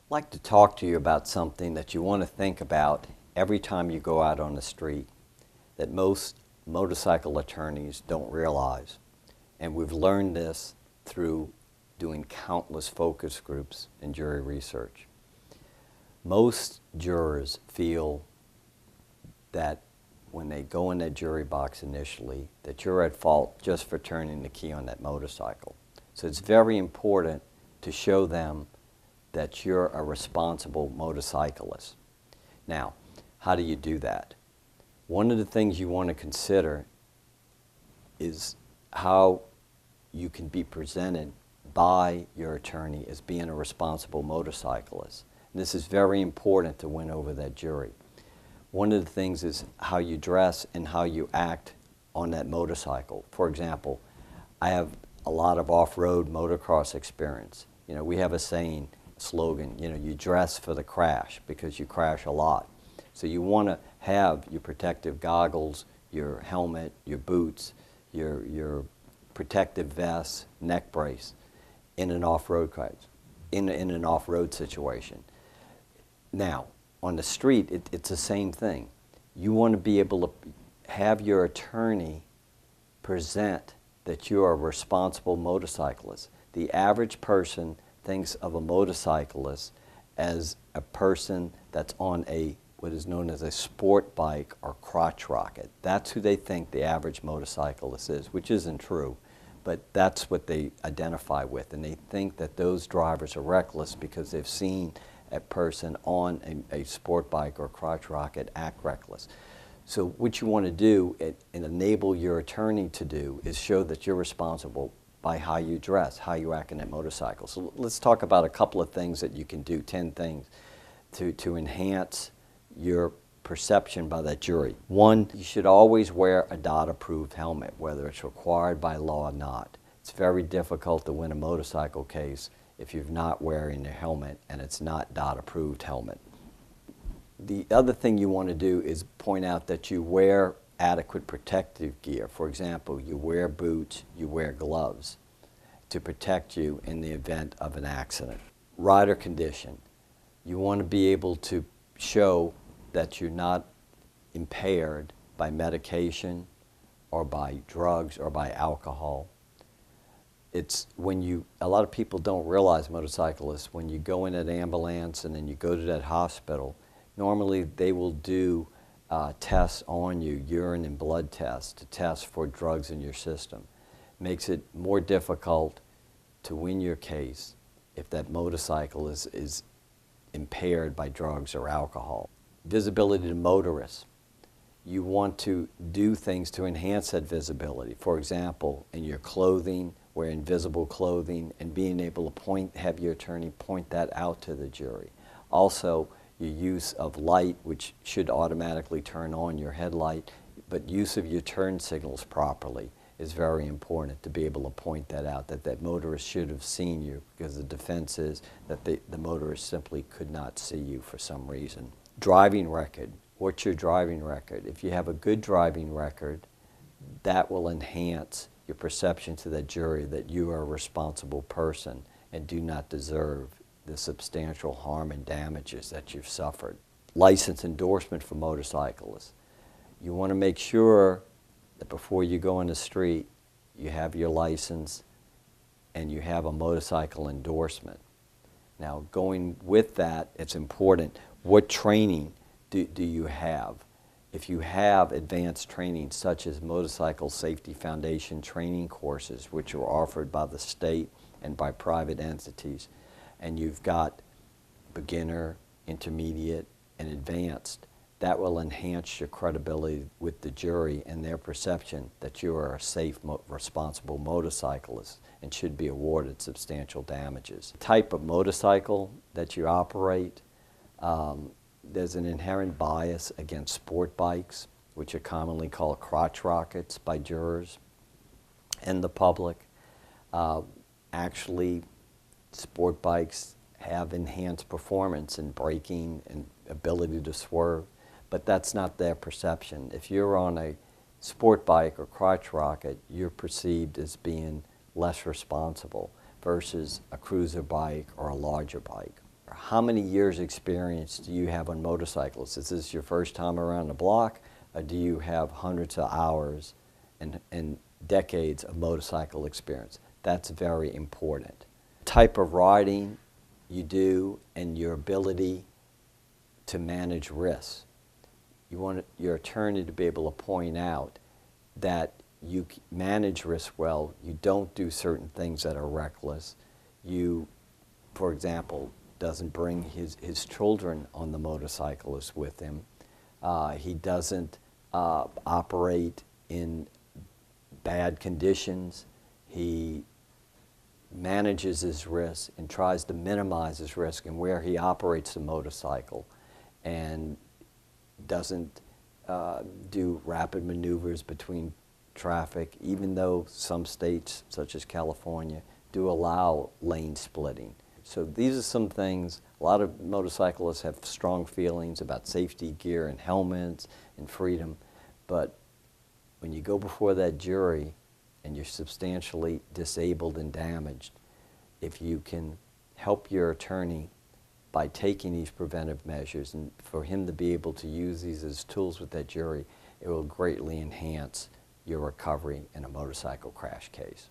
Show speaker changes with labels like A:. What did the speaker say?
A: like to talk to you about something that you want to think about every time you go out on the street that most motorcycle attorneys don't realize. And we've learned this through doing countless focus groups and jury research. Most jurors feel that when they go in that jury box initially, that you're at fault just for turning the key on that motorcycle. So it's very important to show them that you're a responsible motorcyclist. Now, how do you do that? One of the things you want to consider is how you can be presented by your attorney as being a responsible motorcyclist. And this is very important to win over that jury. One of the things is how you dress and how you act on that motorcycle. For example, I have a lot of off-road motocross experience. You know, we have a saying, slogan, you know, you dress for the crash because you crash a lot. So you want to have your protective goggles, your helmet, your boots, your protective vest, neck brace in an off-road in an off-road situation. Now, on the street, it's the same thing. You want to be able to have your attorney present that you are a responsible motorcyclist. The average person thinks of a motorcyclist as a person that's on what is known as a sport bike or crotch rocket. That's who they think the average motorcyclist is, which isn't true, but that's what they identify with. And they think that those drivers are reckless because they've seen a person on a sport bike or crotch rocket act reckless. So what you want to do and enable your attorney to do is show that you're responsible by how you dress, how you act in that motorcycle. So let's talk about a couple of things that you can do, 10 things, to enhance your perception by that jury. One, you should always wear a DOT-approved helmet, whether it's required by law or not. It's very difficult to win a motorcycle case if you're not wearing a helmet and it's not DOT-approved helmet. The other thing you want to do is point out that you wear adequate protective gear. For example, you wear boots, you wear gloves to protect you in the event of an accident. Rider condition. You want to be able to show that you're not impaired by medication or by drugs or by alcohol. It's when a lot of people don't realize, motorcyclists, when you go in an ambulance and then you go to that hospital, normally they will do tests on you, urine and blood tests, to test for drugs in your system. Makes it more difficult to win your case if that motorcycle is impaired by drugs or alcohol. Visibility to motorists. You want to do things to enhance that visibility. For example, in your clothing, wearing visible clothing, and being able to have your attorney point that out to the jury. Also, your use of light, which should automatically turn on your headlight, but use of your turn signals properly is very important to be able to point that out, that motorist should have seen you, because the defense is that the motorist simply could not see you for some reason. Driving record. What's your driving record? If you have a good driving record, that will enhance your perception to the jury that you are a responsible person and do not deserve the substantial harm and damages that you've suffered. License endorsement for motorcyclists. You want to make sure that before you go on the street, you have your license and you have a motorcycle endorsement. Now, going with that, it's important. What training do you have? If you have advanced training, such as Motorcycle Safety Foundation training courses, which are offered by the state and by private entities, and you've got beginner, intermediate, and advanced, that will enhance your credibility with the jury and their perception that you are a safe, responsible motorcyclist and should be awarded substantial damages. The type of motorcycle that you operate, there's an inherent bias against sport bikes, which are commonly called crotch rockets by jurors and the public. Actually, sport bikes have enhanced performance in braking and ability to swerve, but that's not their perception. If you're on a sport bike or crotch rocket, you're perceived as being less responsible versus a cruiser bike or a larger bike. how many years experience do you have on motorcycles? Is this your first time around the block, or do you have hundreds of hours and decades of motorcycle experience? That's very important. Type of riding you do and your ability to manage risks. You want your attorney to be able to point out that you manage risk well, you don't do certain things that are reckless. You, for example, doesn't bring his children on the motorcyclist with him. He doesn't operate in bad conditions. He manages his risk and tries to minimize his risk in where he operates the motorcycle, and doesn't do rapid maneuvers between traffic, even though some states, such as California, do allow lane splitting. So these are some things. A lot of motorcyclists have strong feelings about safety gear and helmets and freedom, but when you go before that jury and you're substantially disabled and damaged, if you can help your attorney by taking these preventive measures, and for him to be able to use these as tools with that jury, it will greatly enhance your recovery in a motorcycle crash case.